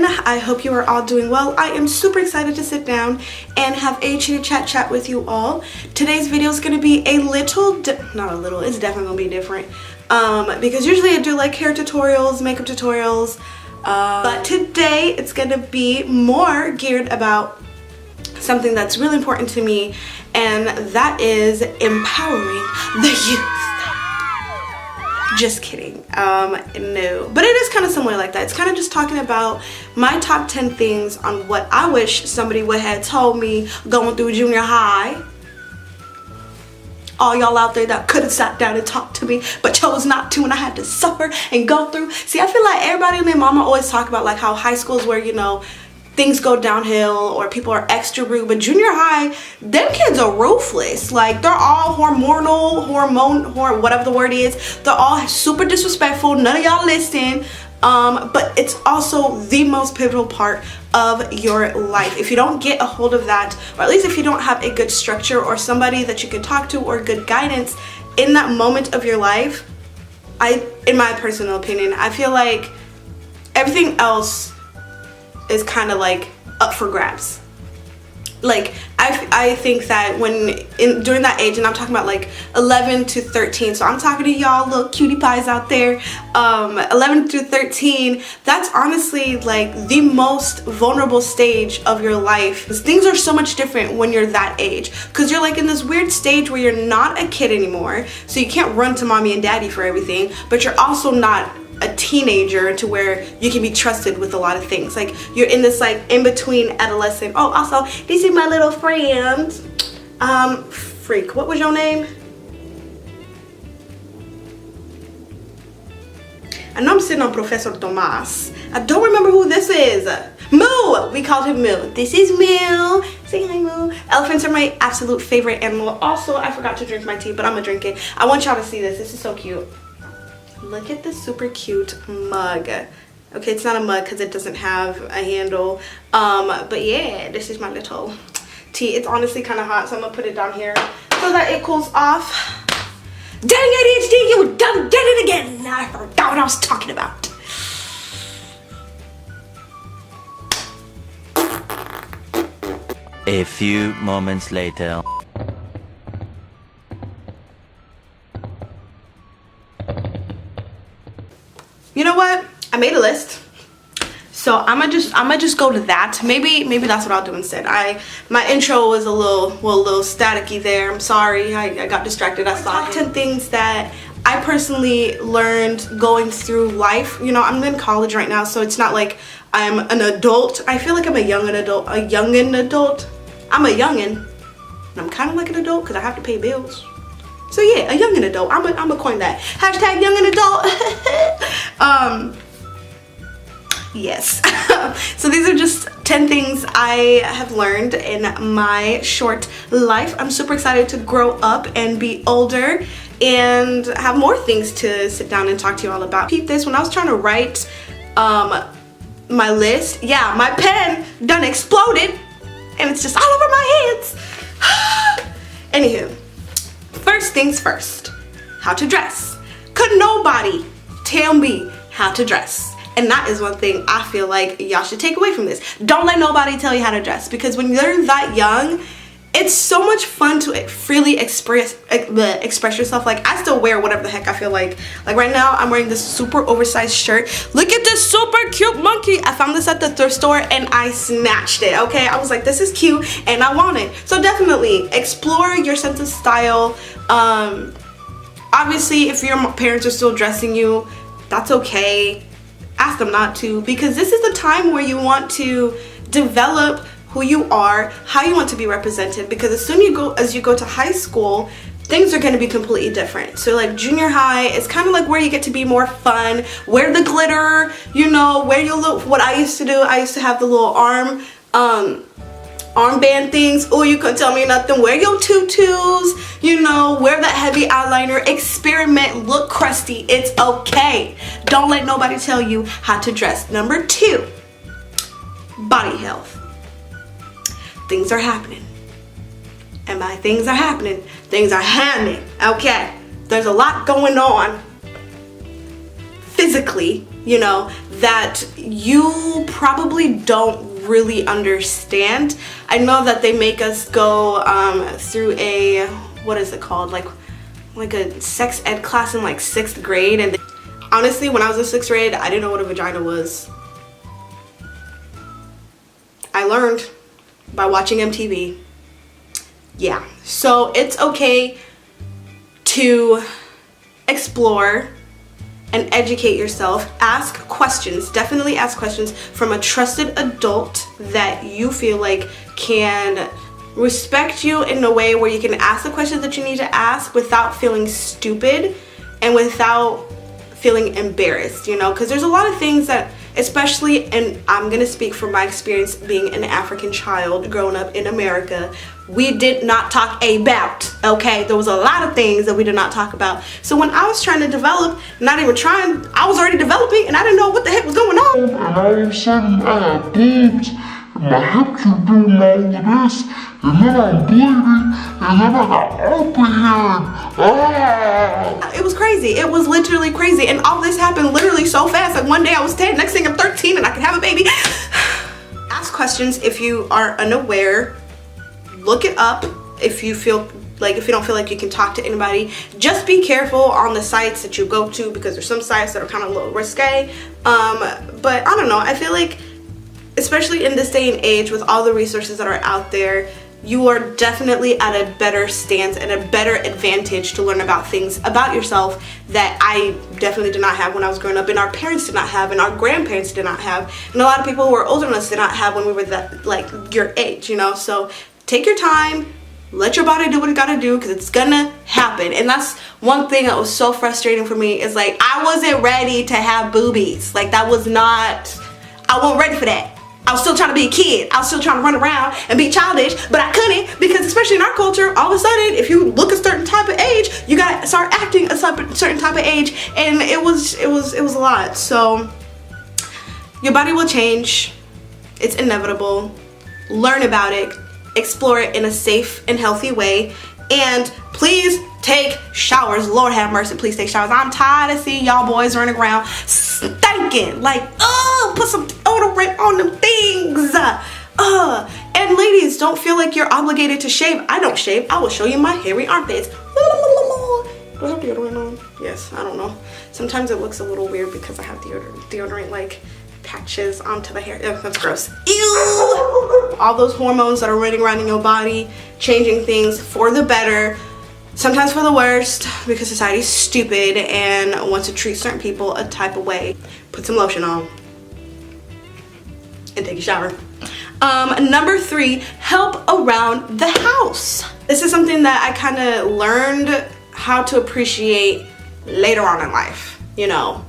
everyone. I hope you are all doing well. I am super excited to sit down and have a chitty chat with you all. Today's video is going to be a little, not a little, it's definitely going to be different. Because usually I do like hair tutorials, makeup tutorials. But today it's going to be more geared about something that's really important to me, and that is empowering the youth. Just kidding. No, but it is kind of similar like that. It's kind of just talking about my top 10 things on what I wish somebody would have told me going through junior high. All y'all out there that could have sat down and talked to me but chose not to, and I had to suffer and go through. See, I feel like everybody and their mama always talk about like how high school is where, you know, things go downhill or people are extra rude, but junior high, them kids are ruthless. Like, they're all whatever the word is. They're all super disrespectful. None of y'all listen. But it's also the most pivotal part of your life. If you don't get a hold of that, or at least if you don't have a good structure or somebody that you can talk to or good guidance in that moment of your life, in my personal opinion, I feel like everything else is kind of like up for grabs. Like, I think that during that age, and I'm talking about like 11 to 13, so I'm talking to y'all little cutie pies out there, 11 to 13, that's honestly like the most vulnerable stage of your life. Things are so much different when you're that age, because you're like in this weird stage where you're not a kid anymore, so you can't run to mommy and daddy for everything, but you're also not a teenager to where you can be trusted with a lot of things. Like, you're in this like in between adolescent. Oh, also, this is my little friend. Freak, what was your name? I know I'm sitting on Professor Tomas. I don't remember who this is. Moo! We called him Moo. This is Moo. Say hi, Moo. Elephants are my absolute favorite animal. Also, I forgot to drink my tea, but I'm gonna drink it. I want y'all to see this. This is so cute. Look at this super cute mug. Okay, it's not a mug because it doesn't have a handle. But yeah, this is my little tea. It's honestly kind of hot, so I'm gonna put it down here so that it cools off. Dang ADHD, you done did it again. I forgot what I was talking about. A few moments later. You know what? I made a list, so I'm gonna just go to that. Maybe that's what I'll do instead. My intro was a little staticky there. I'm sorry. I got distracted. I saw top 10 things that I personally learned going through life. You know, I'm in college right now, so it's not like I'm an adult. I feel like I'm a youngin' adult. I'm a youngin', and I'm kind of like an adult because I have to pay bills. So yeah, a youngin' adult. I'm a coin that. Hashtag youngin' adult. Yes. So these are just 10 things I have learned in my short life. I'm super excited to grow up and be older and have more things to sit down and talk to you all about. Keep this, when I was trying to write my list, yeah, my pen done exploded and it's just all over my hands. Anywho. First things first, how to dress. Could nobody tell me how to dress? And that is one thing I feel like y'all should take away from this. Don't let nobody tell you how to dress, because when you're that young, it's so much fun to freely express yourself. Like, I still wear whatever the heck I feel like. Like right now, I'm wearing this super oversized shirt. Look at this super cute monkey. I found this at the thrift store and I snatched it, okay? I was like, this is cute and I want it. So definitely explore your sense of style. Obviously, if your parents are still dressing you, that's okay. Ask them not to, because this is the time where you want to develop who you are, how you want to be represented, because as you go to high school, things are going to be completely different. So like junior high is kind of like where you get to be more fun, wear the glitter, you know, wear your little, what I used to do, I used to have the little armband things. Oh, you couldn't tell me nothing. Wear your tutus, you know, wear that heavy eyeliner, experiment, look crusty. It's okay. Don't let nobody tell you how to dress. Number 2, body health. Things are happening. And by things are happening, things are happening. Okay. There's a lot going on physically, you know, that you probably don't really understand. I know that they make us go through a, what is it called, like a sex ed class in like 6th grade, and honestly, when I was in 6th grade, I didn't know what a vagina was. I learned by watching MTV. Yeah, so it's okay to explore and educate yourself. Ask questions. Definitely ask questions from a trusted adult that you feel like can respect you in a way where you can ask the questions that you need to ask without feeling stupid and without feeling embarrassed, you know, because there's a lot of things that, especially, and I'm gonna speak from my experience being an African child growing up in America, we did not talk about, okay? There was a lot of things that we did not talk about. So when I was trying to develop, not even trying, I was already developing and I didn't know what the heck was going on. And all of a sudden I have boobs, and my hips are doing all of this, and then I'm bleeding, and then I got open here. It was crazy. It was literally crazy. And all this happened literally so fast. Like one day I was 10, next thing I'm 13 and I can have a baby. Ask questions if you are unaware. Look it up if you feel like, if you don't feel like you can talk to anybody. Just be careful on the sites that you go to, because there's some sites that are kind of a little risque. But I don't know, I feel like, especially in this day and age with all the resources that are out there, you are definitely at a better stance and a better advantage to learn about things about yourself that I definitely did not have when I was growing up, and our parents did not have, and our grandparents did not have, and a lot of people who are older than us did not have when we were that, like, your age, you know. So take your time, let your body do what it gotta do, because it's gonna happen. And that's one thing that was so frustrating for me, is like, I wasn't ready to have boobies. Like, that was not, I wasn't ready for that. I was still trying to be a kid. I was still trying to run around and be childish, but I couldn't, because especially in our culture, all of a sudden, if you look a certain type of age, you gotta start acting a certain type of age, and it was a lot. So your body will change. It's inevitable. Learn about it, explore it in a safe and healthy way, and please take showers. Lord have mercy, please take showers. I'm tired of seeing y'all boys running around stinking. Like, oh, put some deodorant on them things. And ladies, don't feel like you're obligated to shave. I don't shave. I will show you my hairy armpits. Do I have deodorant on? Yes, I don't know. Sometimes it looks a little weird because I have deodorant like patches onto the hair. Oh, that's gross. Ew! All those hormones that are running around in your body, changing things for the better, sometimes for the worst, because society's stupid and wants to treat certain people a type of way. Put some lotion on and take a shower. Number 3, help around the house. This is something that I kind of learned how to appreciate later on in life. You know,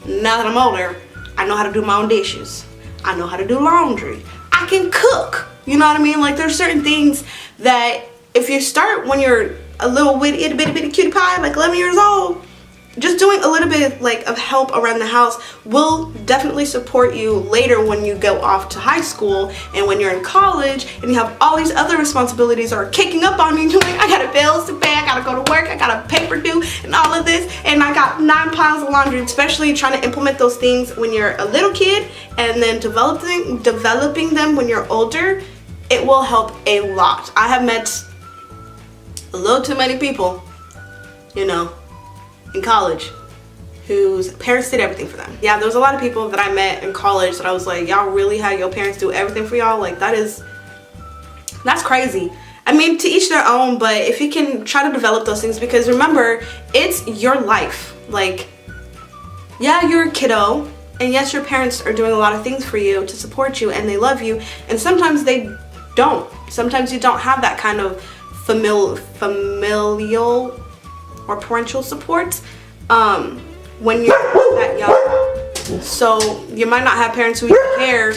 now that I'm older, I know how to do my own dishes. I know how to do laundry. I can cook. You know what I mean? Like, there's certain things that if you start when you're a little itty bitty cutie pie, like 11 years old, just doing a little bit like of help around the house will definitely support you later when you go off to high school and when you're in college and you have all these other responsibilities that are kicking up on you. You're like, I got bills to pay, I gotta go to work, I got a paper due, and all of this, and I got 9 piles of laundry. Especially trying to implement those things when you're a little kid and then developing them when you're older, it will help a lot. I have met a little too many people, you know, in college whose parents did everything for them. Yeah, there was a lot of people that I met in college that I was like, y'all really had your parents do everything for y'all? Like, that's crazy. I mean, to each their own, but if you can try to develop those things, because remember, it's your life. Like, yeah, you're a kiddo, and yes, your parents are doing a lot of things for you to support you, and they love you, and sometimes they don't. Sometimes you don't have that kind of familial or parental support when you're that young. So you might not have parents who care.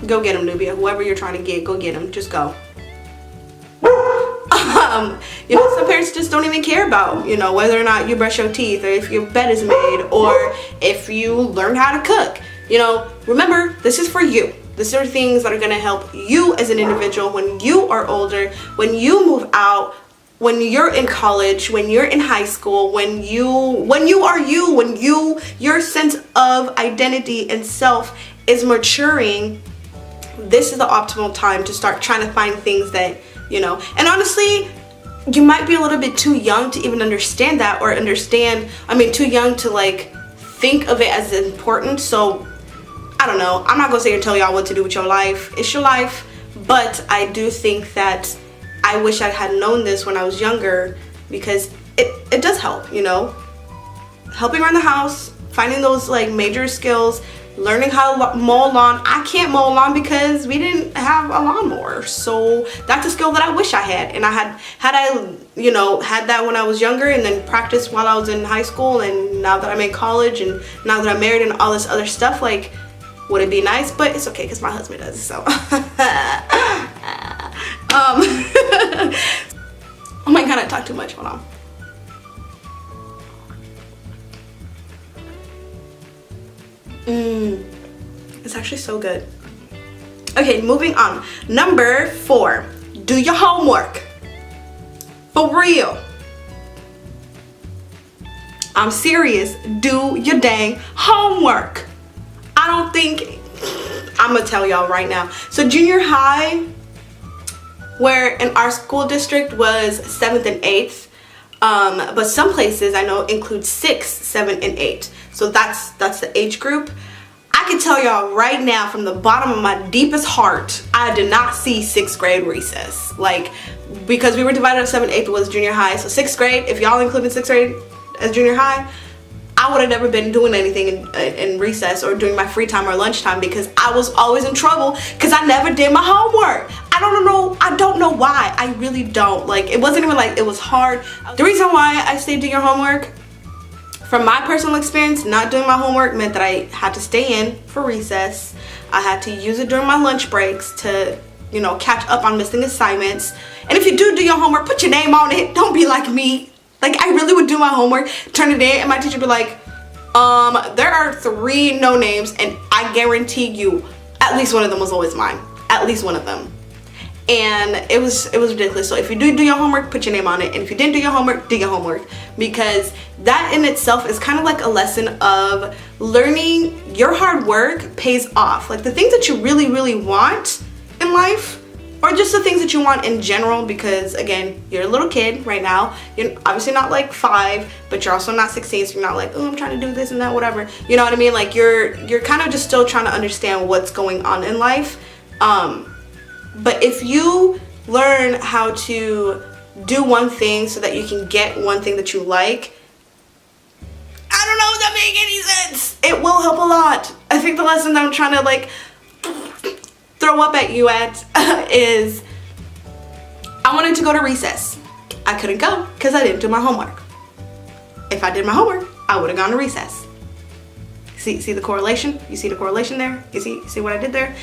Go get them, Nubia. Whoever you're trying to get, go get them. Just go. You know, some parents just don't even care about, you know, whether or not you brush your teeth, or if your bed is made, or if you learn how to cook. You know, remember, this is for you. These are things that are going to help you as an individual when you are older, when you move out when you're in college, when you're in high school, when your sense of identity and self is maturing, this is the optimal time to start trying to find things that, you know, and honestly, you might be a little bit too young to even understand that, or too young to like think of it as important. So I don't know, I'm not gonna say and tell y'all what to do with your life. It's your life. But I do think that I wish I had known this when I was younger, because it does help, you know, helping around the house, finding those like major skills, learning how to mow a lawn. I can't mow a lawn because we didn't have a lawnmower, so that's a skill that I wish I had. And I had you know, had that when I was younger, and then practiced while I was in high school, and now that I'm in college, and now that I'm married and all this other stuff, like, would it be nice? But it's okay because my husband does, so. Oh my god, I talk too much. Hold on. It's actually so good. Okay, moving on. Number 4, do your homework. For real. I'm serious. Do your dang homework. I don't think, I'm gonna tell y'all right now. So junior high, where in our school district was 7th and 8th, but some places I know include 6th, 7th, and 8th. So that's the age group. I can tell y'all right now, from the bottom of my deepest heart, I did not see 6th grade recess. Like, because we were divided up, 7th, 8th was junior high. So 6th grade, if y'all included 6th grade as junior high, I would have never been doing anything in recess or during my free time or lunchtime, because I was always in trouble because I never did my homework. I don't know why. I really don't. Like, it wasn't even like it was hard. The reason why I stayed doing your homework, from my personal experience, not doing my homework meant that I had to stay in for recess. I had to use it during my lunch breaks to, you know, catch up on missing assignments. And if you do your homework, put your name on it. Don't be like me. Like, I really would do my homework, turn it in, and my teacher would be like, there are 3 no names, and I guarantee you at least one of them was always mine. At least one of them. And it was ridiculous. So if you do your homework, put your name on it. And if you didn't do your homework, do your homework. Because that in itself is kind of like a lesson of learning your hard work pays off. Like, the things that you really, really want in life, or just the things that you want in general, because again, you're a little kid right now. You're obviously not like 5, but you're also not 16, so you're not like, oh, I'm trying to do this and that, whatever. You know what I mean? Like, you're kind of just still trying to understand what's going on in life. But if you learn how to do one thing so that you can get one thing that you like, I don't know if that makes any sense. It will help a lot. I think the lesson that I'm trying to like throw up at you at is, I wanted to go to recess. I couldn't go because I didn't do my homework. If I did my homework, I would have gone to recess. See the correlation? You see the correlation there? You see what I did there?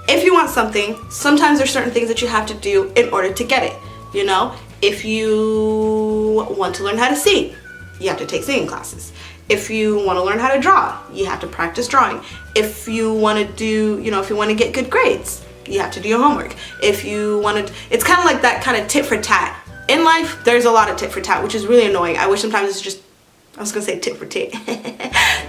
If you want something, sometimes there's certain things that you have to do in order to get it. You know, if you want to learn how to sing, you have to take singing classes. If you want to learn how to draw, you have to practice drawing. If you want to do, you know, if you want to get good grades, you have to do your homework. If you want to, it's kind of like that kind of tit for tat. In life, there's a lot of tit for tat, which is really annoying. I wish sometimes it's just, I was gonna say tit for tit,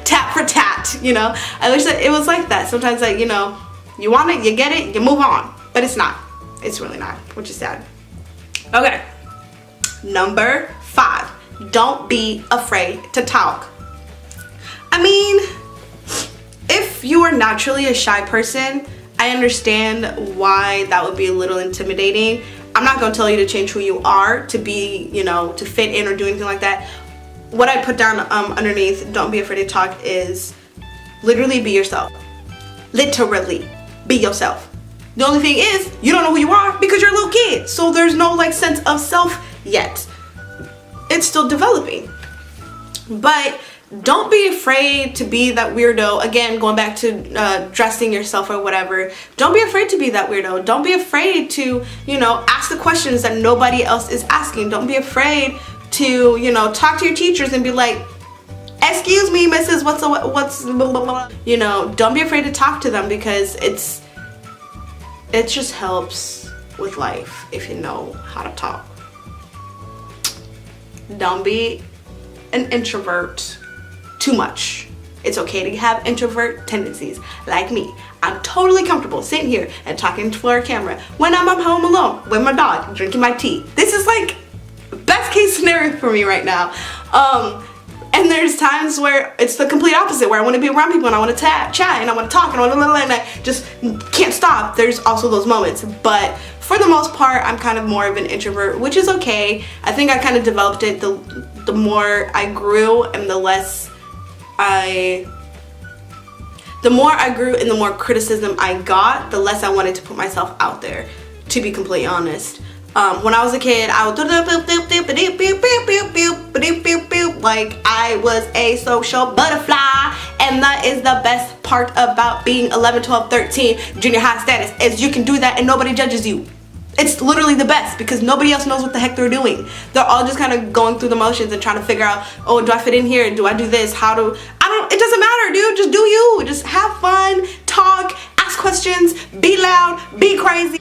tat for tat, you know? I wish that it was like that. Sometimes, like, you know, you want it, you get it, you move on. But it's not. It's really not, which is sad. Okay. Number 5, don't be afraid to talk. I mean, if you are naturally a shy person, I understand why that would be a little intimidating. I'm not gonna tell you to change who you are to be, you know, to fit in or do anything like that. What I put down underneath, don't be afraid to talk, is literally be yourself. Literally, be yourself. The only thing is, you don't know who you are because you're a little kid. So there's no like sense of self yet. It's still developing. But don't be afraid to be that weirdo. Again, going back to dressing yourself or whatever. Don't be afraid to be that weirdo. Don't be afraid to, you know, ask the questions that nobody else is asking. Don't be afraid to, you know, talk to your teachers and be like, excuse me, Mrs. What's blah, blah, blah. You know, don't be afraid to talk to them, because it just helps with life if you know how to talk. don't be an introvert too much. It's okay to have introvert tendencies like me. I'm totally comfortable sitting here and talking to our camera when I'm at home alone with my dog drinking my tea. This is like best case scenario for me right now. And there's times where it's the complete opposite, where I want to be around people and I want to chat and I want to talk and I just can't stop. There's also those moments, but for the most part, I'm kind of more of an introvert, which is okay. I think I kind of developed it the more I grew and the more I grew and the more criticism I got, the less I wanted to put myself out there, to be completely honest. When I was a kid, I would like I was a social butterfly, and that is the best part about being 11, 12, 13 junior high status, is you can do that and nobody judges you. It's literally the best because nobody else knows what the heck they're doing. They're all just kind of going through the motions and trying to figure out, oh, do I fit in here? Do I do this? It doesn't matter, dude. Just do you. Just have fun, talk, ask questions, be loud, be crazy.